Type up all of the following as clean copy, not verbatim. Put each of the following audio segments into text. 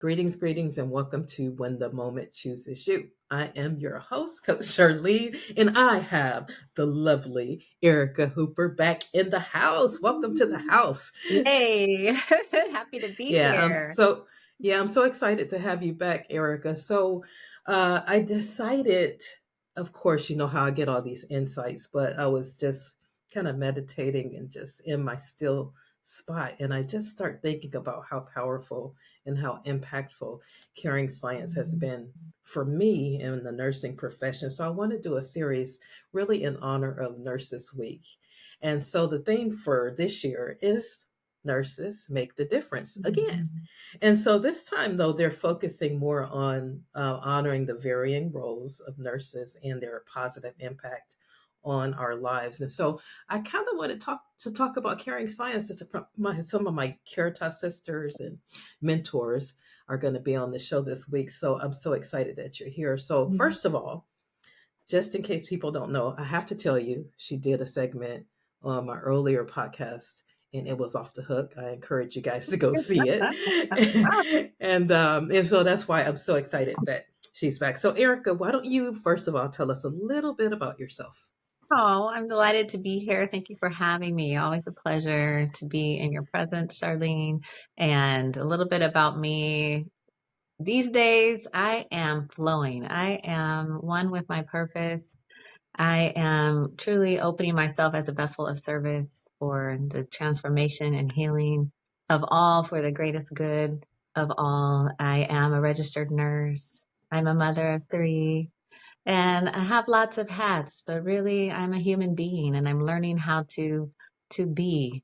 Greetings, and welcome to When the Moment Chooses You. I am your host, Coach Charlene, and I have the lovely Erica Hooper back in the house. Welcome to the house. Yay. Happy to be Yeah, I'm here. so yeah, I'm so excited to have you back, Erica. I decided, of course, you know how I get all these insights, but I was just kind of meditating and just in my still spot, and I just start thinking about how powerful and how impactful caring science has been for me in the nursing profession. So I want to do a series really in honor of Nurses Week. And so the theme for this year is nurses make the difference again. And so this time, though, they're focusing more on honoring the varying roles of nurses and their positive impact on our lives. And so I kind of want to talk about caring science. Some of my Caritas sisters and mentors are going to be on the show this week. So I'm so excited that you're here. So first of all, just in case people don't know, I have to tell you, she did a segment on my earlier podcast, and it was off the hook. I encourage you guys to go see it, and so that's why I'm so excited that she's back. So, Erica, why don't you first of all tell us a little bit about yourself? Oh, I'm delighted to be here. Thank you for having me. Always a pleasure to be in your presence, Charlene. And a little bit about me. These days, I am flowing. I am one with my purpose. I am truly opening myself as a vessel of service for the transformation and healing of all for the greatest good of all. I am a registered nurse. I'm a mother of three. And I have lots of hats, but really I'm a human being and I'm learning how to be.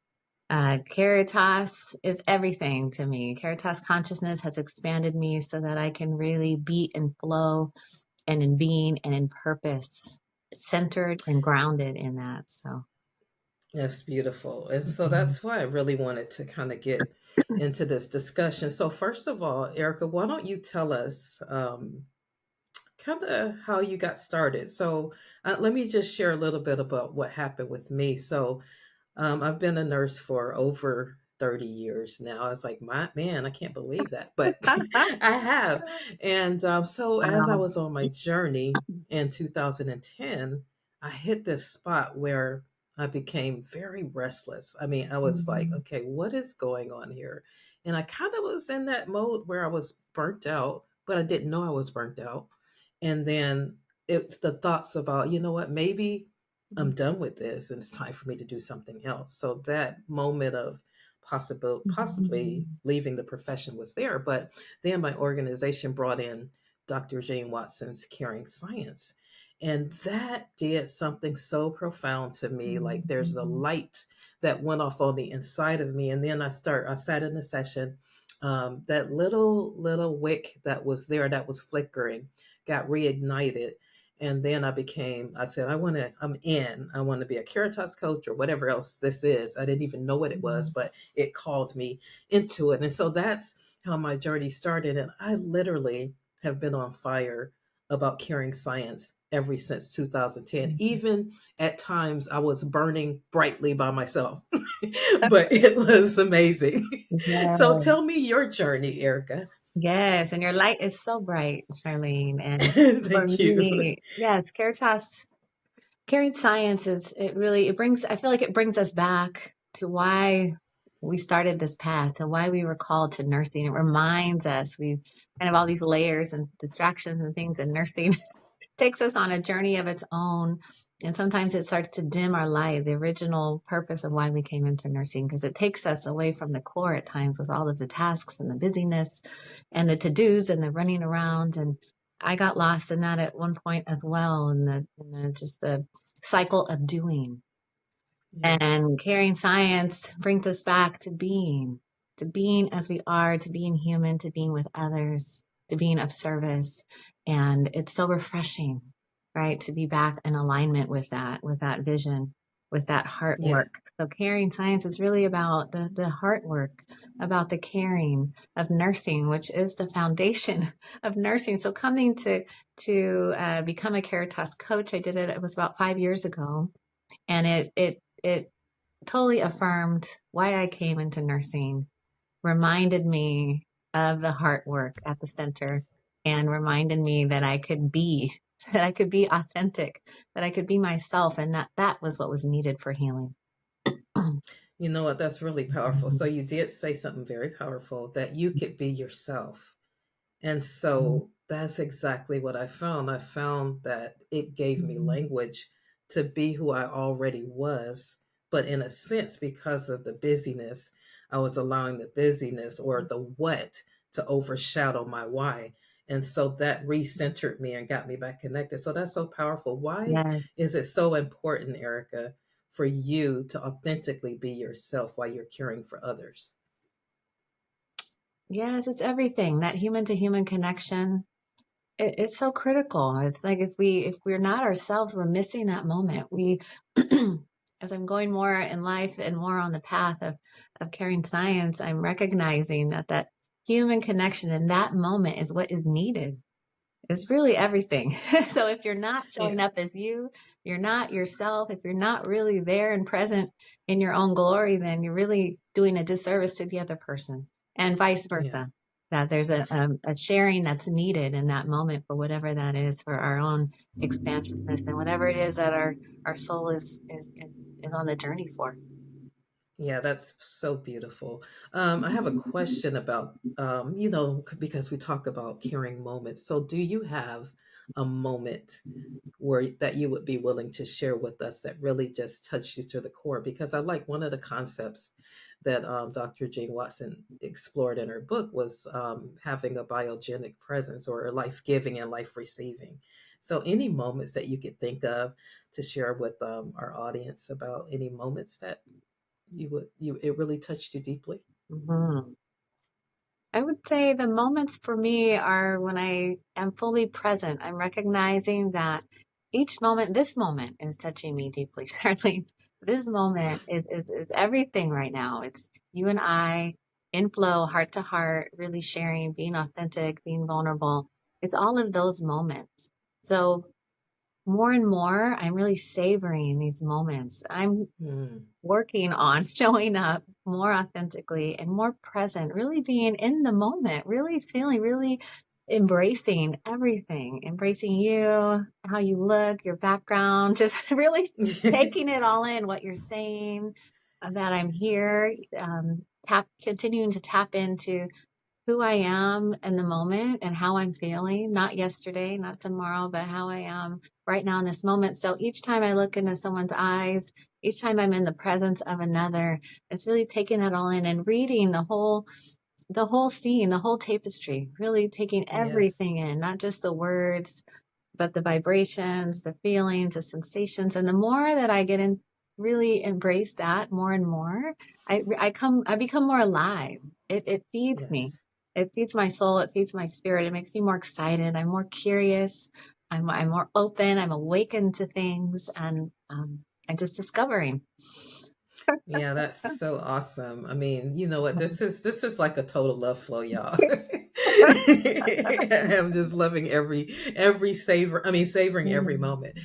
Caritas is everything to me. Caritas consciousness has expanded me so that I can really be in flow and in being and in purpose, centered and grounded in that. So That's beautiful. And so mhm. that's why I really wanted to kind of get into this discussion. So, first of all, Erica, why don't you tell us kind of how you got started. So let me just share a little bit about what happened with me. So I've been a nurse for over 30 years now. I was like, my man, I can't believe that, but I have. And so as I Wow. was on my journey in 2010, I hit this spot where I became very restless. I mean, I was like, Mhm. okay, what is going on here? And I kind of was in that mode where I was burnt out, but I didn't know I was burnt out. And then it's the thoughts about, you know what, maybe I'm done with this and it's time for me to do something else. So that moment of possibly Mhm. leaving the profession was there. But then my organization brought in Dr. Jane Watson's Caring Science. And that did something so profound to me. Like there's a Mhm. light that went off on the inside of me. And then I sat in a session. That little wick that was there that was flickering got reignited. And then I said, I want to be a Caritas coach or whatever else this is. I didn't even know what it was, Mhm. but it called me into it. And so that's how my journey started. And I literally have been on fire about caring science ever since 2010. Mhm. Even at times I was burning brightly by myself, but it was amazing. So Yeah. tell me your journey, Erica. Yes, and your light is so bright, Charlene. And for Thank you. me, yes, Caritas, Caring Science is it brings I feel like it brings us back to why we started this path, to why we were called to nursing. It reminds us we kind of all these layers and distractions and things in nursing takes us on a journey of its own. And sometimes it starts to dim our light, the original purpose of why we came into nursing, because it takes us away from the core at times with all of the tasks and the busyness and the to-dos and the running around. And I got lost in that at one point as well, in the just the cycle of doing. Yes. And caring science brings us back to being as we are, to being human, to being with others, to being of service. And it's so refreshing, right? To be back in alignment with that vision, with that heart Yeah. work. So caring science is really about the heart work, about the caring of nursing, which is the foundation of nursing. So coming to become a Caritas coach, I did it. It was about 5 years ago, and it totally affirmed why I came into nursing, reminded me of the heart work at the center and reminded me that I could be, that I could be authentic, that I could be myself, and that that was what was needed for healing. You know what? That's really powerful. So you did say something very powerful, that you could be yourself. And so that's exactly what I found. I found that it gave me language to be who I already was. But in a sense, because of the busyness, I was allowing the busyness or the what to overshadow my why. And so that recentered me and got me back connected. So that's so powerful. Why Yes. is it so important, Erica, for you to authentically be yourself while you're caring for others? Yes, it's everything. That human to human connection, it's so critical. It's like if we're not ourselves, we're missing that moment. We as I'm going more in life and more on the path of carrying science, I'm recognizing that that human connection in that moment is what is needed. It's really everything. So if you're not showing Yeah. up as you, you're not yourself, if you're not really there and present in your own glory, then you're really doing a disservice to the other person and vice Yeah. versa. That there's a sharing that's needed in that moment for whatever that is for our own expansiveness and whatever it is that our soul is on the journey for. Yeah, that's so beautiful. I have a question about, because we talk about caring moments. So, do you have a moment where that you would be willing to share with us that really just touched you to the core? Because I like one of the concepts that Dr. Jane Watson explored in her book was having a biogenic presence or life giving and life receiving. So, any moments that you could think of to share with our audience about any moments that you it really touched you deeply? Mhm. I would say the moments for me are when I am fully present. I'm recognizing that each moment, this moment is touching me deeply, Charlene. This moment is everything right now. It's you and I in flow, heart to heart, really sharing, being authentic, being vulnerable. It's all of those moments. So more and more, I'm really savoring these moments. I'm Mm, working on showing up more authentically and more present, really being in the moment, really feeling, really embracing everything, embracing you, how you look, your background, just really taking it all in, what you're saying, that I'm here, continuing to tap into who I am in the moment and how I'm feeling, not yesterday, not tomorrow, but how I am right now in this moment. So each time I look into someone's eyes, each time I'm in the presence of another, it's really taking that all in and reading the whole scene, the whole tapestry, really taking yes, everything in, not just the words, but the vibrations, the feelings, the sensations. And the more that I get in, really embrace that more and more, I become more alive. It feeds me. yes. It feeds my soul. It feeds my spirit. It makes me more excited. I'm more curious. I'm more open. I'm awakened to things and I'm just discovering. Yeah, that's so awesome. I mean, you know what? This is like a total love flow, y'all. I'm just loving every savor. I mean, savoring every Mm. moment.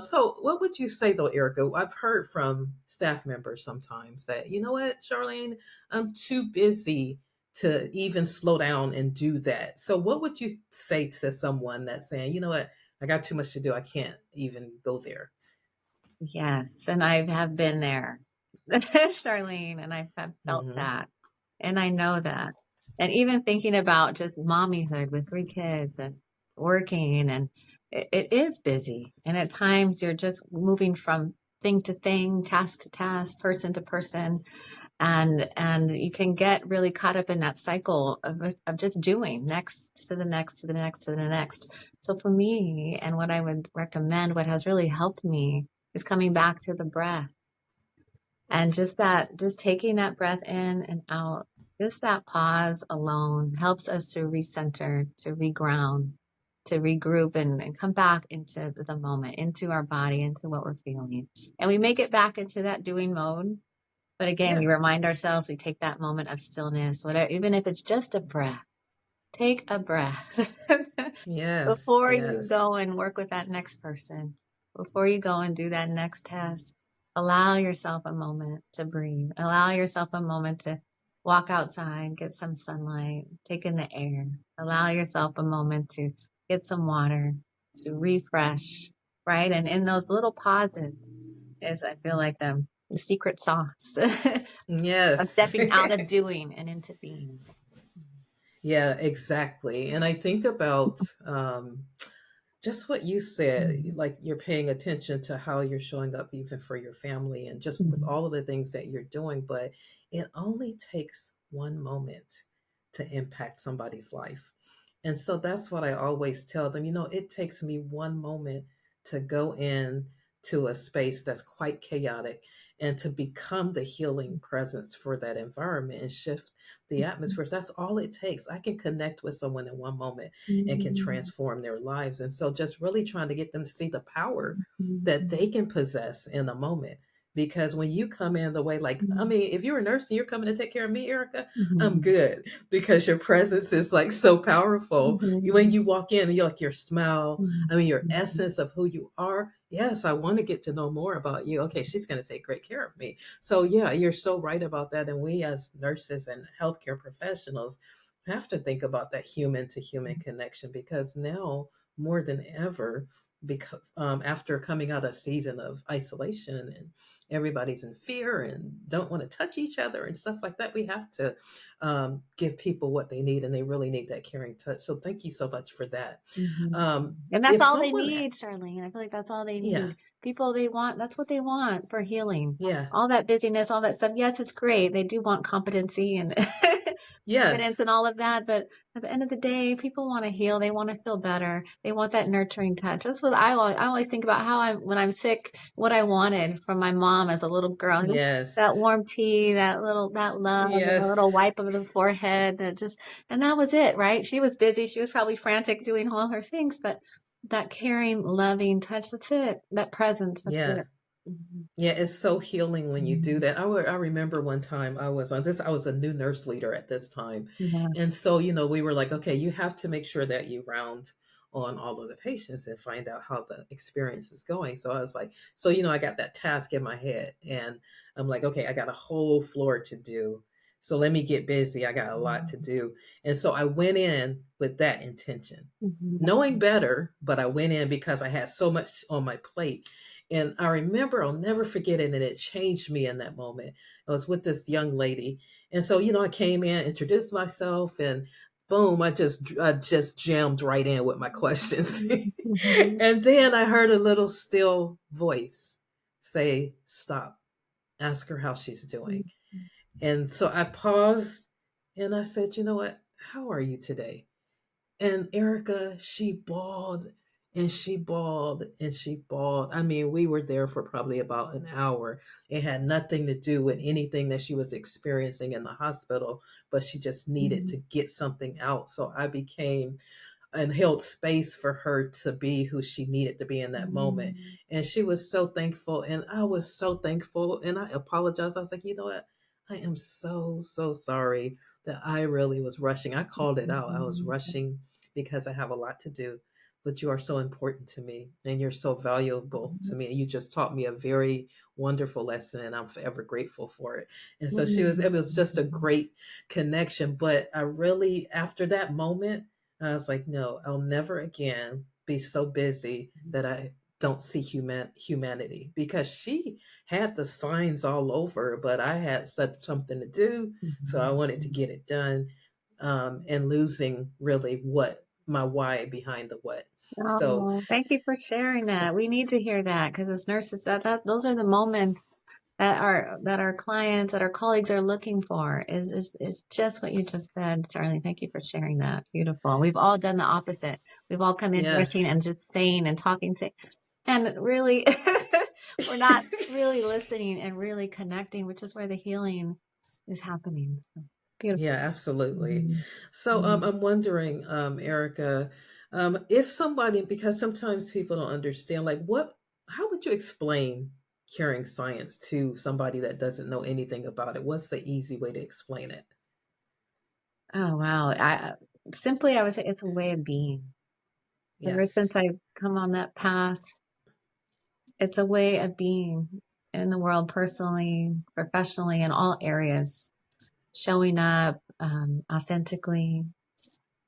So, what would you say though, Erica? I've heard from staff members sometimes that you know what, Charlene, I'm too busy to even slow down and do that. So, what would you say to someone that's saying, you know what, I got too much to do, I can't even go there? Yes, and I have been there, Charlene, and have felt Hmm. that, and I know that. And even thinking about just mommyhood with three kids and working, and it is busy. And at times you're just moving from thing to thing, task to task, person to person, and you can get really caught up in that cycle of just doing next to the next to the next to the next. So for me, and what I would recommend, what has really helped me is coming back to the breath and just that, just taking that breath in and out. Just that pause alone helps us to recenter, to reground, to regroup and come back into the moment, into our body, into what we're feeling. And we make it back into that doing mode, but again, we Yeah. remind ourselves, we take that moment of stillness, whatever, even if it's just a breath, take a breath Yes. before you Yes. go and work with that next person, before you go and do that next test. Allow yourself a moment to breathe. Allow yourself a moment to walk outside, get some sunlight, take in the air, allow yourself a moment to get some water, to refresh, right? And in those little pauses is, I feel like, the secret sauce of Yes. stepping out of doing and into being. Yeah, exactly. And I think about just what you said, Mhm. like you're paying attention to how you're showing up even for your family and just with Mhm. all of the things that you're doing. But it only takes one moment to impact somebody's life. And so that's what I always tell them. It takes me one moment to go in to a space that's quite chaotic and to become the healing presence for that environment and shift the atmospheres. That's all it takes. I can connect with someone in one moment and can Mhm. transform their lives. And so just really trying to get them to see the power that Mhm. they can possess in a moment. Because when you come in the way, like, I Mhm. mean, if you're a nurse and you're coming to take care of me, Erica, I'm Mhm. good because your presence is like so powerful. When Mhm. you walk in and you're like your smile, Mhm. I mean, your Mhm. essence of who you are. Yes, I want to get to know more about you. Okay, she's going to take great care of me. So, yeah, you're so right about that. And we, as nurses and healthcare professionals, have to think about that human to human connection because now more than ever, because after coming out a season of isolation and everybody's in fear and don't want to touch each other and stuff like that, we have to give people what they need, and they really need that caring touch. So, thank you so much for that. Mhm. Um, And that's if all they someone, need, Charlene. I feel like that's all they yeah, need. People, they want, that's what they want for healing. yeah, All that busyness, all that stuff. Yes, it's great. They do want competency and confidence yes, and all of that. But at the end of the day, people want to heal. They want to feel better. They want that nurturing touch. That's what I always think about how when I'm sick, what I wanted from my mom as a little girl. Just that yes, warm tea, that love, and a little yes, wipe of the forehead that just, and that was it, right? She was busy. She was probably frantic doing all her things, but that caring, loving touch, that's it. That presence, that's yeah. it. Mhm. Yeah, it's so healing when you do Mhm. that. I remember one time I was a new nurse leader at this time. Yeah. And so, we were like, okay, you have to make sure that you round on all of the patients and find out how the experience is going. So I was like, so, I got that task in my head and I'm like, okay, I got a whole floor to do. So let me get busy. I got a lot to Mhm. do. And so I went in with that intention, knowing Mhm. better, but I went in because I had so much on my plate. And I remember, I'll never forget it, and it changed me in that moment. I was with this young lady, and so I came in, introduced myself, and boom, I just jammed right in with my questions. Mhm. And then I heard a little still voice say, "Stop. Ask her how she's doing." Mhm. And so I paused, and I said, "You know what? How are you today?" And Erica, she bawled and she bawled and she bawled. I mean, we were there for probably about an hour. It had nothing to do with anything that she was experiencing in the hospital, but she just needed Mhm. to get something out. So I became and held space for her to be who she needed to be in that moment. Mhm. And she was so thankful. And I was so thankful. And I apologized. I was like, you know what? I am so, so sorry that I really was rushing. I called it out. I was Mhm. rushing because I have a lot to do. But you are so important to me and you're so valuable to me. And you just taught me a very wonderful lesson and I'm forever grateful for it. And so it was just a Mhm. great connection. But I really, after that moment, I was like, no, I'll never again be so busy that I don't see humanity because she had the signs all over, but I had such something to do, so I wanted to Mhm. get it done, and losing really what my why behind the what. So Oh, thank you for sharing that. We need to hear that because as nurses, that those are the moments that our clients, that our colleagues are looking for. Is just what you just said, Charlie. Thank you for sharing that. Beautiful. We've all done the opposite. We've all come in rushing yes, and just saying and talking to, and really, we're not really listening and really connecting, which is where the healing is happening. So, yeah, beautiful. absolutely. Mhm. So Mhm. I'm wondering, Erica, if somebody, because sometimes people don't understand, like how would you explain curing science to somebody that doesn't know anything about it? What's the easy way to explain it? Oh, wow. Simply, I would say it's a way of being. Ever since Yes. I've come on that path, it's a way of being in the world personally, professionally, in all areas. showing up authentically,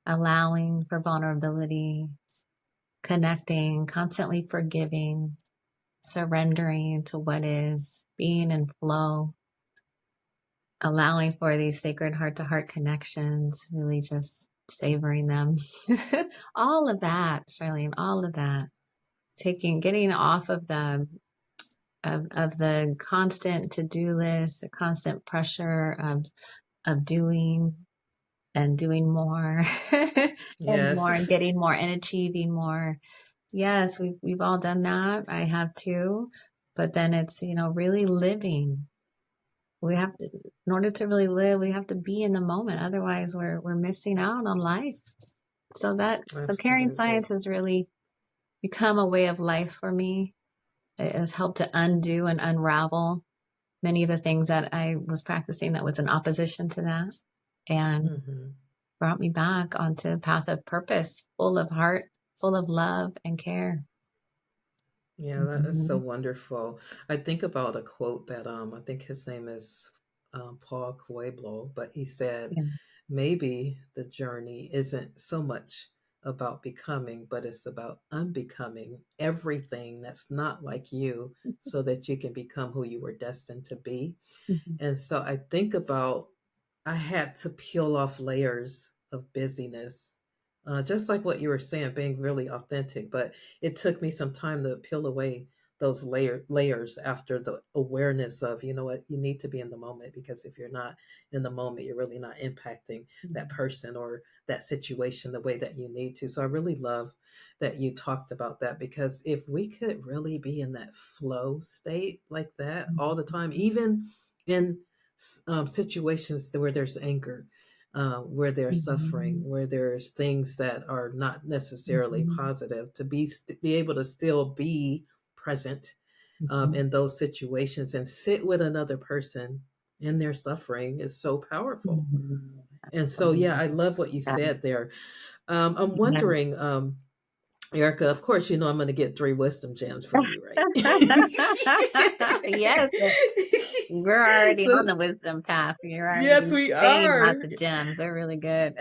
allowing for vulnerability, connecting, constantly forgiving, surrendering to what is, being in flow, allowing for these sacred heart to heart connections, really just savoring them. All of that, Charlene, all of that. Getting off of the constant to-do list, the constant pressure of doing and doing more and more and Yes. getting more and achieving more. Yes, we've all done that. I have too. But then it's, really living. We have to, in order to really live, we have to be in the moment. Otherwise, we're missing out on life. So carrying Absolutely. science has really become a way of life for me. It has helped to undo and unravel many of the things that I was practicing that was in opposition to that, and Hmm. brought me back onto a path of purpose, full of heart, full of love and care. Yeah, that is so Mhm. wonderful. I think about a quote that I think his name is Paul Coelho, but he said, Yeah. maybe the journey isn't so much about becoming, but it's about unbecoming everything that's not like you so that you can become who you were destined to be. Mhm. And so I think about I had to peel off layers of busyness, just like what you were saying, being really authentic. But it took me some time to peel away those layers after the awareness of, you know what, you need to be in the moment, because if you're not in the moment, you're really not impacting that Mhm. person or that situation the way that you need to. So I really love that you talked about that, because if we could really be in that flow state like that all the time, even in situations where there's anger, where there's suffering, Mhm. where there's things that are not necessarily Mhm. positive, to be able to still be present Mhm. in those situations and sit with another person in their suffering is so powerful. Mhm. And so, yeah, Absolutely. I love what you Yeah. said there. I'm Yeah. wondering, Erica, of course, you know I'm going to get three wisdom gems from you, right? Yes, we're already on So, the wisdom path. You're yes, already we saying lots are. of gems. They're really good.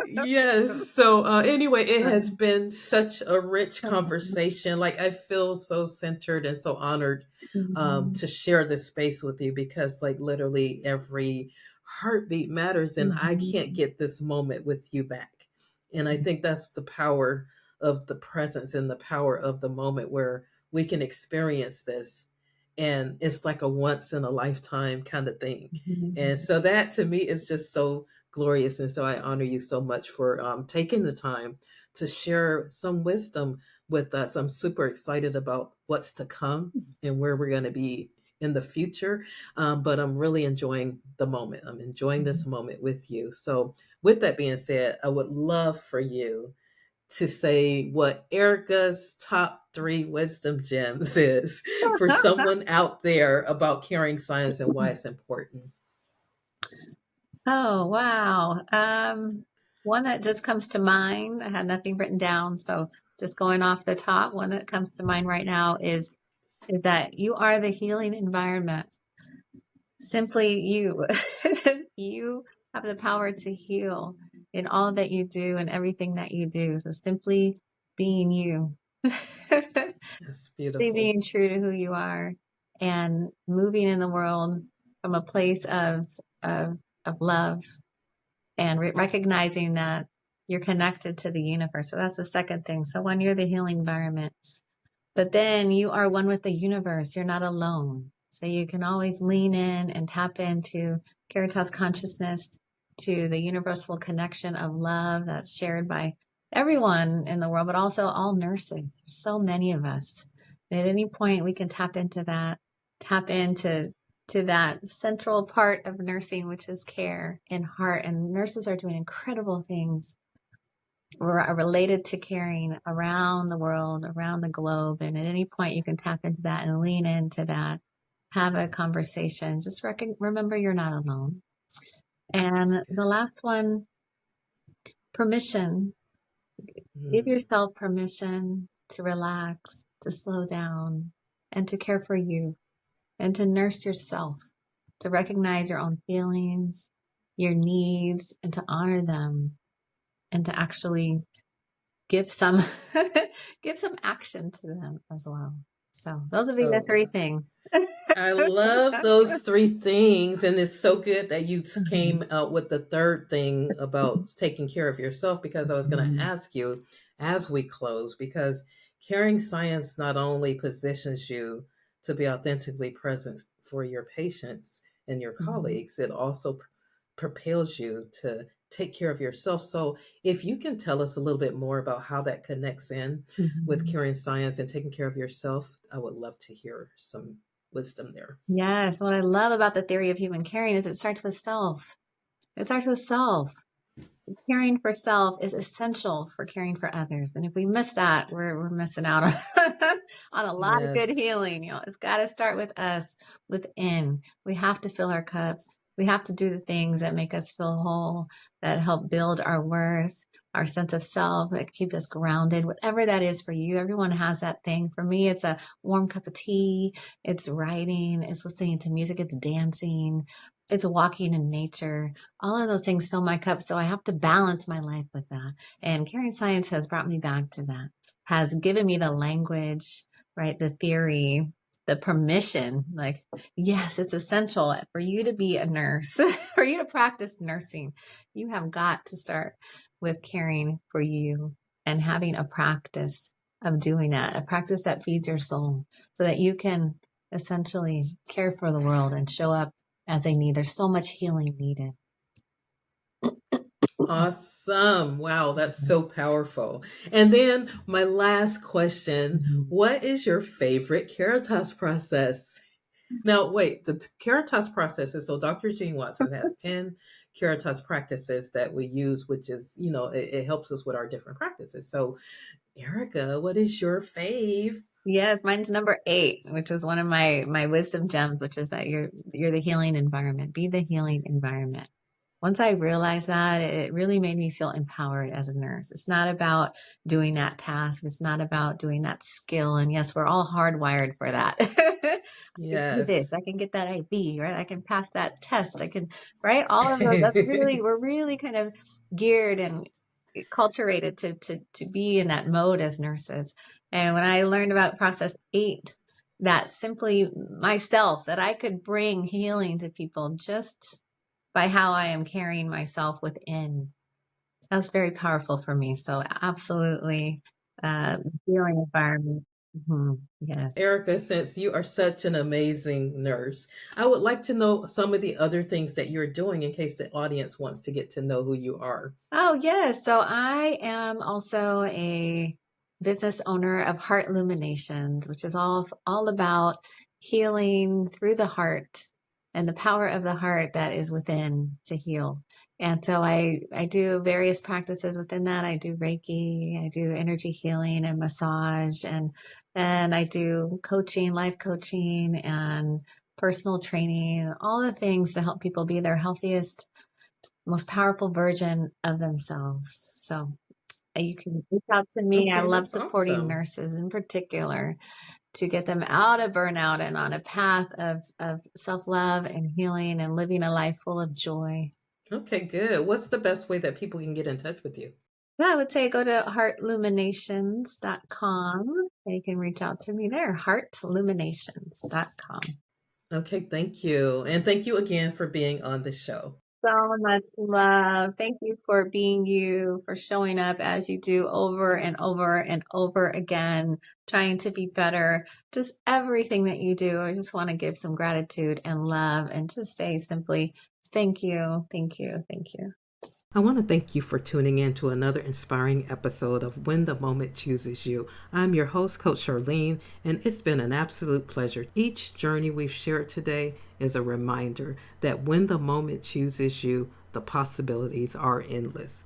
Yes. So, anyway, it has been such a rich Mhm. conversation. Like, I feel so centered and so honored Mhm. to share this space with you, because, like, literally every heartbeat matters, and I can't Mhm. get this moment with you back. And I think that's the power of the presence and the power of the moment where we can experience this. And it's like a once in a lifetime kind of thing. And Mhm. so, that to me is just so glorious. And so I honor you so much for taking the time to share some wisdom with us. I'm super excited about what's to come and where we're going to be in the future. But I'm really enjoying the moment. I'm enjoying this moment with you. So, with that being said, I would love for you to say what Erica's top three wisdom gems is for someone out there about carrying science and why it's important. Oh, wow. One that just comes to mind, I had nothing written down, so just going off the top, one that comes to mind right now is that you are the healing environment. Simply you. You have the power to heal in all that you do and everything that you do. So simply being you. That's Simply beautiful. being true to who you are and moving in the world from a place of of love and recognizing that you're connected to the universe. So that's the second thing. So when you're the healing environment, but then you are one with the universe. You're not alone. So you can always lean in and tap into Caritas consciousness, to the universal connection of love that's shared by everyone in the world, but also all nurses. There's so many of us. And at any point we can tap into that, tap into that central part of nursing, which is care and heart. And nurses are doing incredible things related to caring around the world, around the globe. And at any point, you can tap into that and lean into that, have a conversation. Just remember you're not alone. That's And the good. last one, permission. Give Mm, yourself permission to relax, to slow down, and to care for you, and to nurse yourself, to recognize your own feelings, your needs and to honor them and to actually give some give some action to them as well. So those would be the Oh, three things. I love those three things, and it's so good that you Mhm. came out with the third thing about taking care of yourself, because I was going to Mhm. ask you as we close, because caring science not only positions you to be authentically present for your patients and your Mhm. colleagues, it also propels you to take care of yourself. So, if you can tell us a little bit more about how that connects in with Mhm. caring science and taking care of yourself, I would love to hear some wisdom there. Yes, what I love about the theory of human caring is it starts with self. It starts with self. Caring for self is essential for caring for others. And if we miss that, we're missing out on, on a lot of good Yes. healing. You know, it's got to start with us within. We have to fill our cups. We have to do the things that make us feel whole, that help build our worth, our sense of self, that keep us grounded, whatever that is for you. Everyone has that thing. For me, it's a warm cup of tea. It's writing. It's listening to music. It's dancing. It's walking in nature. All of those things fill my cup. So I have to balance my life with that. And caring science has brought me back to that, has given me the language, right? The theory, the permission. Like, yes, it's essential for you to be a nurse, for you to practice nursing. You have got to start with caring for you and having a practice of doing that, a practice that feeds your soul so that you can essentially care for the world and show up as they need. There's so much healing needed. Awesome. Wow, that's so powerful. And then my last question, Mhm. what is your favorite Caritas process? Now, wait, the Caritas processes, so Dr. Jean Watson has 10 Caritas practices that we use, which is, it helps us with our different practices. So, Erica, what is your fave? Yes, mine's number 8, which is one of my wisdom gems, which is that you're the healing environment. Be the healing environment. Once I realized that, it really made me feel empowered as a nurse. It's not about doing that task. It's not about doing that skill. And yes, we're all hardwired for that. I can do this. Yes. I can get that IB, right? I can pass that test. I can, right? All of those. That's really, we're really kind of geared and culturated to be in that mode as nurses. And when I learned about process 8, that simply myself, that I could bring healing to people just by how I am carrying myself within. That's very powerful for me. So absolutely, healing environment. Yes. Erica, since you are such an amazing nurse, I would like to know some of the other things that you're doing in case the audience wants to get to know who you are. Oh, yes. So I am also a business owner of Heart Illuminations, which is all about healing through the heart and the power of the heart that is within to heal. And so I do various practices within that. I do Reiki, I do energy healing and massage, and I do coaching, life coaching and personal training, all the things to help people be their healthiest, most powerful version of themselves. So you can reach out to me. I Okay, love that's supporting awesome. nurses in particular to get them out of burnout and on a path of self-love and healing and living a life full of joy. Okay, good. What's the best way that people can get in touch with you? Yeah, I would say go to heartluminations.com and you can reach out to me there, heartluminations.com. Okay, thank you. And thank you again for being on the show. So much love. Thank you for being you, for showing up as you do over and over and over again, trying to be better. Just everything that you do. I just want to give some gratitude and love and just say simply, thank you, thank you, thank you. I want to thank you for tuning in to another inspiring episode of When the Moment Chooses You. I'm your host, Coach Charlene, and it's been an absolute pleasure. Each journey we've shared today is a reminder that when the moment chooses you, the possibilities are endless.